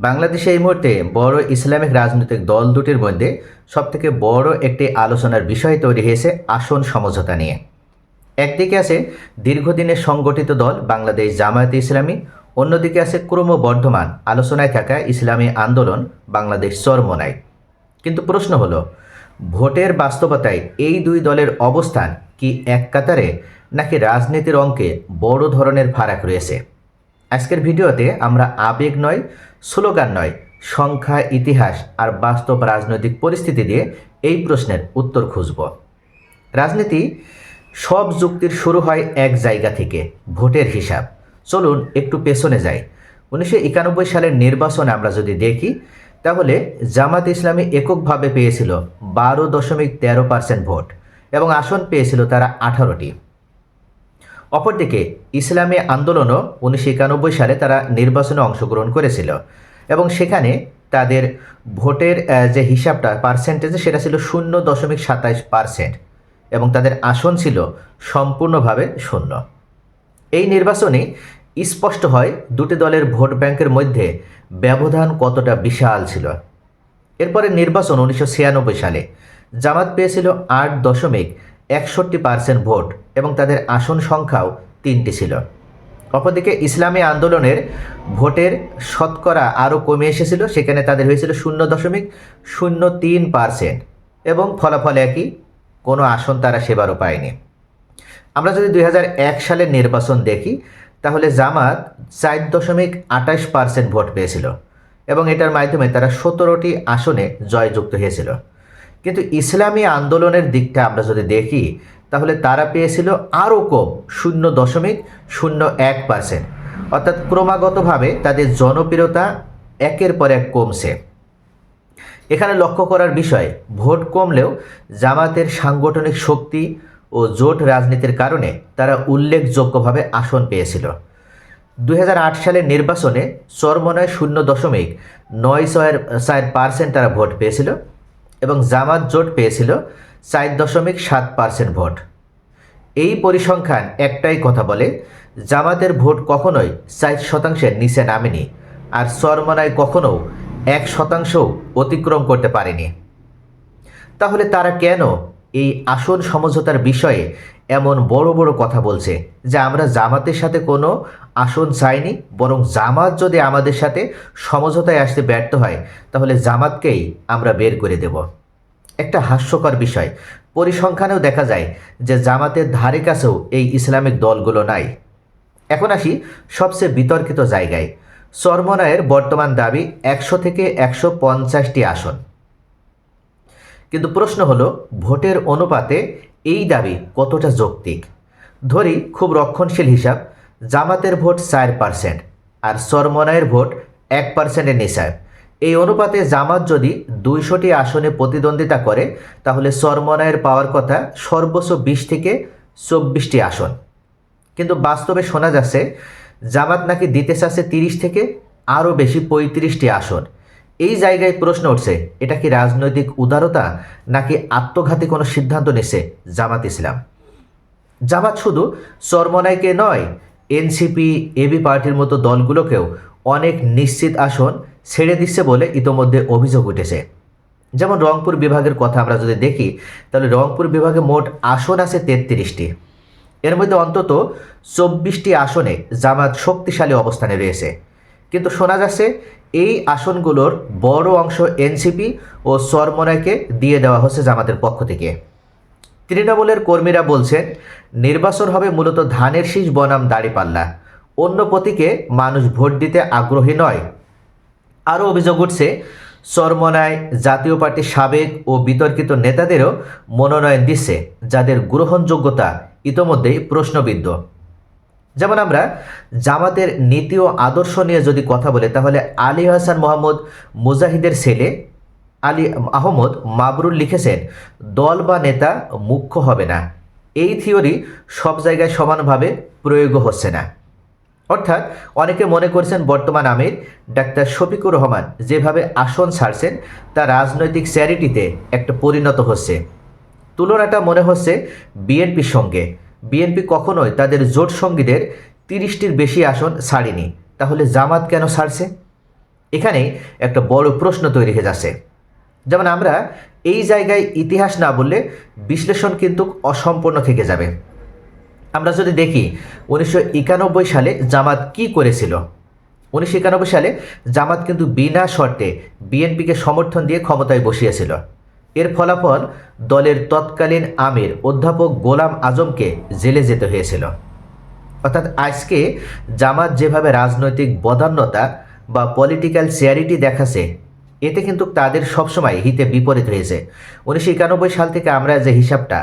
বাংলাদেশে এই মুহূর্তে বড় ইসলামিক রাজনৈতিক দল দুটির মধ্যে সবথেকে বড় একটি আলোচনার বিষয় তৈরি হয়েছে আসন সমঝোতা নিয়ে। একদিকে আছে দীর্ঘদিনের সংগঠিত দল বাংলাদেশ জামায়াতে ইসলামী, অন্যদিকে আছে ক্রমবর্ধমান আলোচনায় থাকা ইসলামী আন্দোলন বাংলাদেশ চরমোনাই। কিন্তু প্রশ্ন হলো, ভোটের বাস্তবতায় এই দুই দলের অবস্থান কি এক কাতারে, নাকি রাজনীতির অঙ্কে বড় ধরনের ফারাক রয়েছে? আজকের ভিডিওতে আমরা আবেগ নয়, স্লোগান নয়, সংখ্যা, ইতিহাস আর বাস্তব রাজনৈতিক পরিস্থিতি দিয়ে এই প্রশ্নের উত্তর খুঁজব। রাজনীতি সব যুক্তির শুরু হয় এক জায়গা থেকে, ভোটের হিসাব। চলুন একটু পেছনে যাই। 1991 সালের নির্বাচন আমরা যদি দেখি, তাহলে জামাত ইসলামী এককভাবে পেয়েছিল 12.13% ভোট এবং আসন পেয়েছিল তারা 18টি। অপরদিকে ইসলামী আন্দোলনও 1991 সালে তারা নির্বাচনে অংশগ্রহণ করেছিল এবং সেখানে তাদের ভোটের যে হিসাবটা পার্সেন্টেজে সেটা ছিল 0.27% এবং তাদের আসন ছিল সম্পূর্ণভাবে শূন্য। এই নির্বাচনে স্পষ্ট হয় দুটি দলের ভোট ব্যাংকের মধ্যে ব্যবধান কতটা বিশাল ছিল। এরপরে নির্বাচন 1996 সালে জামাত পেয়েছিল 8.61% ভোট এবং তাদের আসন সংখ্যাও 3টি ছিল। অপরদিকে ইসলামী আন্দোলনের ভোটের শতকরা আরও কমে এসেছিল, সেখানে তাদের হয়েছিল 0.03% এবং ফলাফল একই, কোনো আসন তারা সেবারও পায়নি। আমরা যদি 2001 সালের নির্বাচন দেখি, তাহলে জামাত 4.28% ভোট পেয়েছিল এবং এটার মাধ্যমে তারা 17টি আসনে জয়যুক্ত হয়েছিল। কিন্তু ইসলামী আন্দোলনের দিকটা আমরা যদি দেখি, তাহলে তারা পেয়েছিল আরও কম, 0.01%, অর্থাৎ ক্রমাগতভাবে তাদের জনপ্রিয়তা একের পর এক কমছে। এখানে লক্ষ্য করার বিষয়, ভোট কমলেও জামাতের সাংগঠনিক শক্তি ও জোট রাজনীতির কারণে তারা উল্লেখযোগ্যভাবে আসন পেয়েছিল। 2008 সালের নির্বাচনে চরমোনায় 0.94% তারা ভোট পেয়েছিল এবং জামাত জোট পেয়েছিল 4.7% ভোট। এই পরিসংখ্যান একটাই কথা বলে, জামাতের ভোট কখনোই 4%-এর নিচে নামেনি, আর চরমোনায় কখনো 1%ও অতিক্রম করতে পারেনি। তাহলে তারা কেন এই আসন সমঝোতার বিষয়ে এমন বড় বড় কথা বলছে যে আমরা জামাতের সাথে কোনো আসন চাইনি, বরং জামাত যদি আমাদের সাথে সমঝোতায় আসতে ব্যর্থ হয় তাহলে জামাতকেই আমরা বের করে দেব? একটা হাস্যকর বিষয়, পরিসংখ্যানেও দেখা যায় যে জামাতের ধারে কাছেও এই ইসলামিক দলগুলো নাই। এখন আসি সবচেয়ে বিতর্কিত জায়গায়। চরমোনাইয়ের বর্তমান দাবি 100 থেকে 150টি আসন। কিন্তু প্রশ্ন হলো, ভোটের অনুপাতে এই দাবি কতটা যৌক্তিক? ধরি খুব রক্ষণশীল হিসাব, জামাতের ভোট 4% আর চরমোনাইয়ের ভোট 1%-এর নিচে। এই অনুপাতে জামাত যদি 200টি আসনে প্রতিদ্বন্দ্বিতা করে, তাহলে চরমোনাইয়ের পাওয়ার কথা সর্বোচ্চ 20 থেকে 24টি আসন। কিন্তু বাস্তবে শোনা যাচ্ছে জামাত নাকি দিতে চাচ্ছে 30 থেকে আরও বেশি 35টি আসন। এই জায়গায় প্রশ্ন উঠছে, এটা কি রাজনৈতিক উদারতা নাকি আত্মঘাতী কোনো সিদ্ধান্ত নিচ্ছে জামাত ইসলাম? জামাত শুধু চরমোনাইকে নয়, এনসিপি, এবি পার্টির মতো দলগুলোকেও অনেক নিশ্চিত আসন ছেড়ে দিচ্ছে বলে ইতোমধ্যে অভিযোগ উঠেছে। যেমন রংপুর বিভাগের কথা আমরা যদি দেখি, তাহলে রংপুর বিভাগে মোট আসন আছে 33টি। এর মধ্যে অন্তত 24টি আসনে জামাত শক্তিশালী অবস্থানে রয়েছে, কিন্তু শোনা যাচ্ছে এই আসনগুলোর বড় অংশ এনসিপি ও চরমোনাইকে দিয়ে দেওয়া হচ্ছে জামাতের পক্ষ থেকে। তৃণমূলের কর্মীরা বলছেন নির্বাচন হবে মূলত ধানের শীষ বনাম দাঁড়িপাল্লা, অন্য প্রতীকে মানুষ ভোট দিতে আগ্রহী নয়। আরও অভিযোগ উঠছে চরমোনাই জাতীয় পার্টির সাবেক ও বিতর্কিত নেতাদেরও মনোনয়ন দিচ্ছে, যাদের গ্রহণযোগ্যতা ইতোমধ্যেই প্রশ্নবিদ্ধ। যেমন আমরা জামাতের নীতি ও আদর্শ নিয়ে যদি কথা বলি, তাহলে আলী হাসান মোহাম্মদ মুজাহিদের ছেলে আলী আহমদ মাবরুর লিখেছেন, দল বা নেতা মুখ্য হবে না। এই থিওরি সব জায়গায় সমানভাবে প্রয়োগ হচ্ছে না। অর্থাৎ অনেকে মনে করছেন বর্তমান আমির ডাক্তার শফিকুর রহমান যেভাবে আসন ছাড়ছেন তা রাজনৈতিক চ্যারিটিতে একটা পরিণত হচ্ছে। তুলনাটা মনে হচ্ছে বিএনপির সঙ্গে। বিএনপি কখনোই তাদের জোট সঙ্গীদের 30টির বেশি আসন ছাড়েনি, তাহলে জামাত কেন ছাড়ছে? এখানেই একটা বড় প্রশ্ন তৈরি হয়ে যাচ্ছে। যেমন আমরা এই জায়গায় ইতিহাস না বললে বিশ্লেষণ কিন্তু অসম্পূর্ণ থেকে যাবে। আমরা যদি দেখি 1991 সালে জামাত কি করেছিল। 1991 সালে জামাত কিন্তু বিনা শর্তে বিএনপিকে সমর্থন দিয়ে ক্ষমতায় বসিয়েছিল। এর ফলাফল দলের তৎকালীন আমির অধ্যাপক গোলাম আজমকে জেলে যেতে হয়েছিল। অর্থাৎ আজকে জামাত যেভাবে রাজনৈতিক বদান্যতা বা পলিটিক্যাল চ্যারিটি দেখাচ্ছে, এতে কিন্তু তাদের সবসময় হিতে বিপরীত হয়েছে। 1991 সাল থেকে আমরা যে হিসাবটা,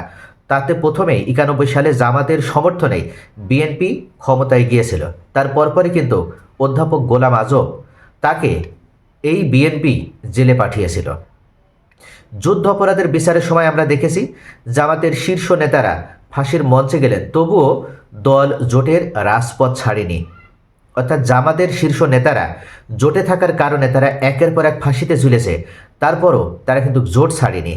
তাতে প্রথমেই 91 সালে জামাতের সমর্থনেই বিএনপি ক্ষমতায় গিয়েছিল। তার পরপরই কিন্তু অধ্যাপক গোলাম আজম, তাকে এই বিএনপি জেলে পাঠিয়েছিল। যুদ্ধ অপরাধের বিচারের সময় আমরা দেখেছি জামাতের শীর্ষ নেতারা ফাঁসির মঞ্চে গেলেন, তবুও দল জোটের রাজপথ ছাড়েনি। অর্থাৎ জামাতের শীর্ষ নেতারা জোটে থাকার কারণে তারা একের পর এক ফাঁসিতে ঝুলেছে, তারপরও তারা কিন্তু জোট ছাড়েনি।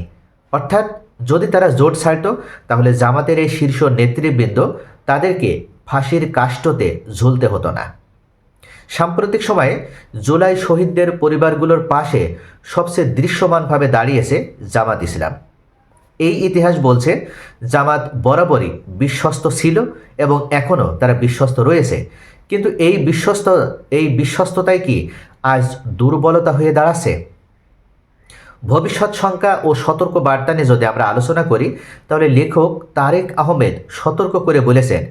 অর্থাৎ যদি তারা জোট ছাড়ত, তাহলে জামাতের এই শীর্ষ নেতৃবৃন্দ তাদেরকে ফাঁসির কাষ্ঠতে ঝুলতে হতো না। সাম্প্রতিক সময়ে জুলাই শহীদদের পরিবারগুলোর পাশে সবচেয়ে দৃশ্যমানভাবে দাঁড়িয়েছে জামাত ইসলাম। এই ইতিহাস বলছে জামাত বরাবরই বিশ্বস্ত ছিল এবং এখনও তারা বিশ্বস্ত রয়েছে। কিন্তু এই বিশ্বস্ততাই কি আজ দুর্বলতা হয়ে দাঁড়াচ্ছে? ভবিষ্যৎ সংখ্যা ও সতর্ক বার্তা নিয়ে যদি আমরা আলোচনা করি, তাহলে লেখক তারেক আহমেদ সতর্ক করে বলেছেন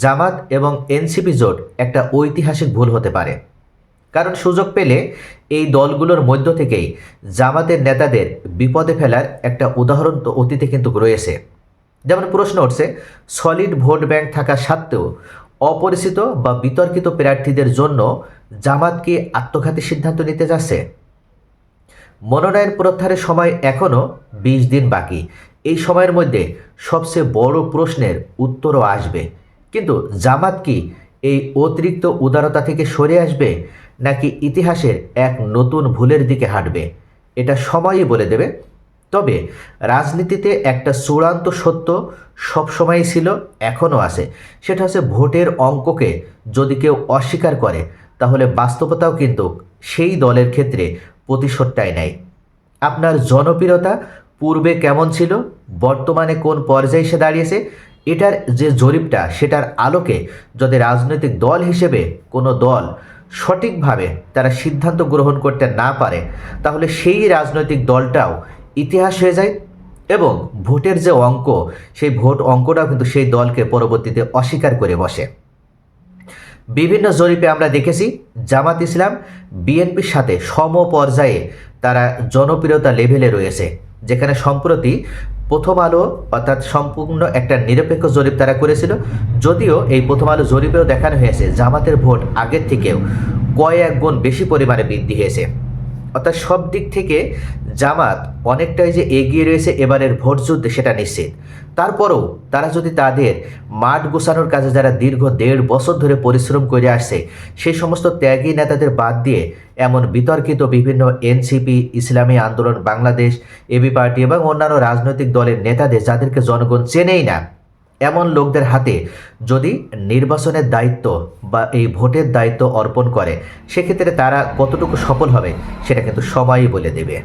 জামাত এবং এনসিপি জোট একটা ঐতিহাসিক ভুল হতে পারে। কারণ সুযোগ পেলে এই দলগুলোর মধ্য থেকেই জামাতের নেতাদের বিপদে ফেলার একটা উদাহরণ তো অতীতে কিন্তু রয়েছে। যেমন প্রশ্ন উঠছে, সলিড ভোট ব্যাংক থাকা সত্ত্বেও অপরিচিত বা বিতর্কিত প্রার্থীদের জন্য জামাত কি আত্মঘাতী সিদ্ধান্ত নিতে যাচ্ছে? মনোনয়ন প্রত্যাহারের সময় এখনও 20 দিন বাকি। এই সময়ের মধ্যে সবচেয়ে বড় প্রশ্নের উত্তরও আসবে। কিন্তু জামাত কি এই অতিরিক্ত উদারতা থেকে সরে আসবে, নাকি ইতিহাসের এক নতুন ভুলের দিকে হাঁটবে? এটা সময়ই বলে দেবে। তবে রাজনীতিতে একটা চূড়ান্ত সত্য সবসময়ই ছিল, এখনও আছে। সেটা হচ্ছে ভোটের অঙ্ককে যদি কেউ অস্বীকার করে, তাহলে বাস্তবতাও কিন্তু সেই দলের ক্ষেত্রে প্রতিশোধটাই নেয়। আপনার জনপ্রিয়তা পূর্বে কেমন ছিল, বর্তমানে কোন পর্যায়ে এসে দাঁড়িয়েছে, এটার যে জরিপটা, সেটার আলোকে যদি রাজনৈতিক দল হিসেবে কোনো দল সঠিকভাবে তারা সিদ্ধান্ত গ্রহণ করতে না পারে, তাহলে সেই রাজনৈতিক দলটাও ইতিহাস হয়ে যায় এবং ভোটের যে অঙ্ক, সেই ভোট অঙ্কটাও কিন্তু সেই দলকে পরবর্তীতে অস্বীকার করে বসে। বিভিন্ন জরিপে আমরা দেখেছি জামাত ইসলাম বিএনপির সাথে সম পর্যায়ে তারা জনপ্রিয়তা লেভেলে রয়েছে। যেখানে সম্প্রতি প্রথম আলো অর্থাৎ সম্পূর্ণ একটা নিরপেক্ষ জরিপ তারা করেছিল, যদিও এই প্রথম আলো জরিপেও দেখানো হয়েছে জামাতের ভোট আগের থেকেও কয়েক গুণ বেশি পরিমাণে বৃদ্ধি হয়েছে। অর্থাৎ সব দিক থেকে জামাত অনেকটাই যে এগিয়ে রয়েছে এবারের ভোট যুদ্ধে, সেটা নিশ্চিত। তারপরেও তারা যদি তাদের মাঠ গোছানোর কাজে যারা দীর্ঘ 1.5 বছর ধরে পরিশ্রম করে আসছে, সেই সমস্ত ত্যাগী নেতাদের বাদ দিয়ে এমন বিতর্কিত বিভিন্ন এনসিপি, ইসলামী আন্দোলন বাংলাদেশ, এবি পার্টি এবং অন্যান্য রাজনৈতিক দলের নেতাদের যাদেরকে জনগণ চেনেই না, এমন লোকদের হাতে যদি নির্বাচনের দায়িত্ব বা এই ভোটের দায়িত্ব অর্পণ করে, সেক্ষেত্রে তারা কতটুকু সফল হবে সেটা কিন্তু সময়ই বলে দেবে।